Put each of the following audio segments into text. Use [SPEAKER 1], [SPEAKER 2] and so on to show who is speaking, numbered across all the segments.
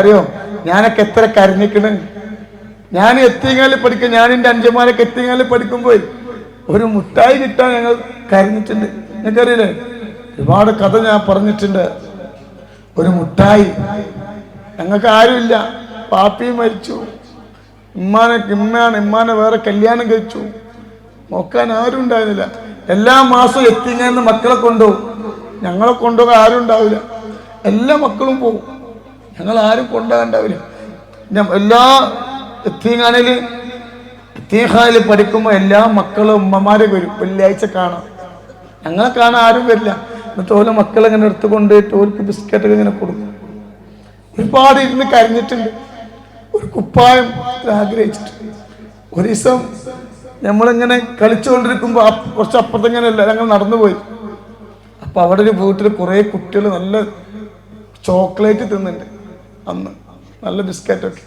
[SPEAKER 1] അറിയോ ഞാനൊക്കെ എത്ര കരഞ്ഞിക്കണ്. ഞാൻ എത്തിങ്ങാലിൽ പഠിക്കും, ഞാൻ എൻ്റെ അഞ്ചന്മാരൊക്കെ എത്തിങ്ങാലിൽ പഠിക്കുമ്പോൾ ഒരു മുട്ടായി കിട്ടാൻ ഞങ്ങൾ കരഞ്ഞിട്ടുണ്ട്. നിങ്ങൾക്കറിയില്ലേ, ഒരുപാട് കഥ ഞാൻ പറഞ്ഞിട്ടുണ്ട്. ഒരു മുട്ടായി, ഞങ്ങൾക്ക് ആരുമില്ല, പാപ്പിയും മരിച്ചു, ഇമ്മാനെ വേറെ കല്യാണം കഴിച്ചു, നോക്കാൻ ആരും ഉണ്ടായിരുന്നില്ല. എല്ലാ മാസവും എത്തിങ്ങാന്ന് മക്കളെ കൊണ്ടുപോകും, ഞങ്ങളെ കൊണ്ടുപോകാൻ ആരും ഉണ്ടാവില്ല, എല്ലാ മക്കളും പോകും, ഞങ്ങൾ ആരും കൊണ്ടുപോകണ്ടാവില്ല. എല്ലാ എത്തീഖാനിൽ പഠിക്കുമ്പോൾ എല്ലാ മക്കളും ഉമ്മമാരെ വരും, വെള്ളിയാഴ്ച കാണാം. ഞങ്ങളെ കാണാൻ ആരും വരില്ല. എന്നിട്ട് ഓരോ മക്കളെങ്ങനെ എടുത്തുകൊണ്ട് ഓർക്ക് ബിസ്ക്കറ്റൊക്കെ ഇങ്ങനെ കൊടുക്കും. ഒരുപാട് ഇരുന്ന് കരഞ്ഞിട്ടുണ്ട്, ഒരു കുപ്പായം ആഗ്രഹിച്ചിട്ട്. ഒരു ദിവസം നമ്മളിങ്ങനെ കളിച്ചുകൊണ്ടിരിക്കുമ്പോൾ കുറച്ച് അപ്പുറത്തെങ്ങനെയല്ല, ഞങ്ങൾ നടന്നുപോയി. അപ്പൊ അവിടെ ഒരു വീട്ടിൽ കുറെ കുട്ടികൾ നല്ല ചോക്ലേറ്റ് തിന്നുന്നുണ്ട്, അന്ന് നല്ല ബിസ്ക്കറ്റൊക്കെ.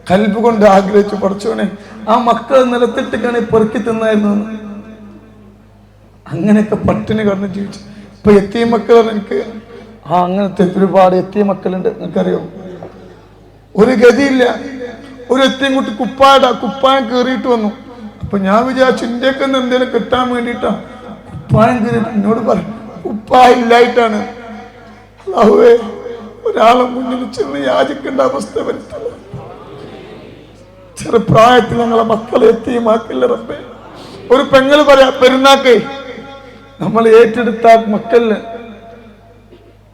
[SPEAKER 1] കൽബ് കൊണ്ട് ആഗ്രഹിച്ചു, പഠിച്ചോനെ ആ മക്കൾ നിലത്തിട്ടിക്കാണ് പെറുക്കി തിന്നായിരുന്നു. അങ്ങനെയൊക്കെ പട്ടിണി കിടന്ന് ജീവിച്ചു. ഇപ്പൊ എത്തിയ മക്കൾ എനിക്ക് അങ്ങനത്തെ ഒരുപാട് എത്തിയ മക്കളുണ്ട്. നിനക്കറിയോ, ഒരു ഗതിയില്ല. ഒരു എത്തിയും കുട്ടി കുപ്പായം കീറിയിട്ട് വന്നു. അപ്പൊ ഞാൻ വിചാരിച്ചു ഇന്ത്യക്ക് എന്തെങ്കിലും കിട്ടാൻ വേണ്ടിയിട്ടാ കുപ്പായം കീറിയിട്ട്. എന്നോട് പറയും കുപ്പായം ഇല്ലായിട്ടാണ്. അല്ലാഹുവേ, ഒരാളെ മുന്നിൽ ചെന്ന് യാചിക്കേണ്ട അവസ്ഥ വരുത്തല്ല. ചെറുപ്രായത്തിൽ ഞങ്ങളെ മക്കളെ എത്തിയുമാക്കില്ല റബ്ബേ. ഒരു പെങ്ങൾ പറയാ, പെരുന്നാക്ക് നമ്മൾ ഏറ്റെടുത്ത മക്കളിന്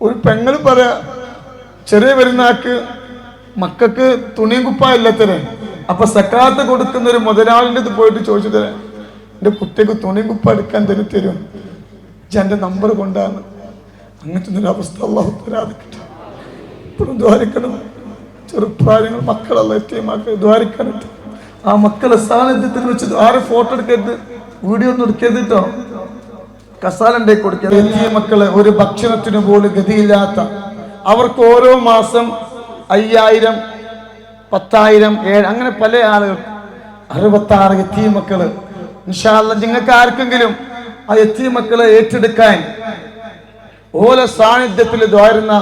[SPEAKER 1] ഒരു പെങ്ങൾ പറയാ, ചെറിയ പെരുന്നാക്ക് മക്കൾക്ക് തുണിയും കുപ്പായം ഇല്ലത്തരെ. അപ്പൊ സക്കാത്ത് കൊടുക്കുന്ന ഒരു മുതലാളിൻ്റെ അടുത്ത് പോയിട്ട് ചോദിച്ചു തരാം, എൻ്റെ കുട്ടിക്ക് തുണിയും കുപ്പായം എടുക്കാൻ തരും, എന്റെ നമ്പർ കൊണ്ടാണ്. അങ്ങനത്തെ ഒരു അവസ്ഥ അല്ലാഹു തരാതിക്കട്ടെ. ഇപ്പോഴും ദ്വാരിക്കണം. ചെറുപ്രായങ്ങൾ മക്കളല്ല എത്തിയമാക്കൾ ദ്വാരിക്കണം. ആ മക്കളെ സാന്നിധ്യത്തിൽ വെച്ച് ആരും ഫോട്ടോ എടുക്കരുത്, വീഡിയോ ഒന്നും എടുക്കരുത് കേട്ടോ. കസാല ഉണ്ടാക്കി കൊടുക്കരുത്. എത്തിയ മക്കളെ ഒരു ഭക്ഷണത്തിന് പോലും ഗതിയില്ലാത്ത, അവർക്ക് ഓരോ മാസം 5000, 10,000, 7 അങ്ങനെ പല ആളുകൾ, 66 എത്തിയ മക്കള്. ഇൻഷാ അല്ലാഹ് നിങ്ങൾക്ക് ആർക്കെങ്കിലും ആ എത്തിയ മക്കളെ ഏറ്റെടുക്കാൻ ഓല സാന്നിധ്യത്തിൽ ദ്വാരുന്ന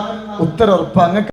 [SPEAKER 1] ഉത്തരവുറപ്പ്.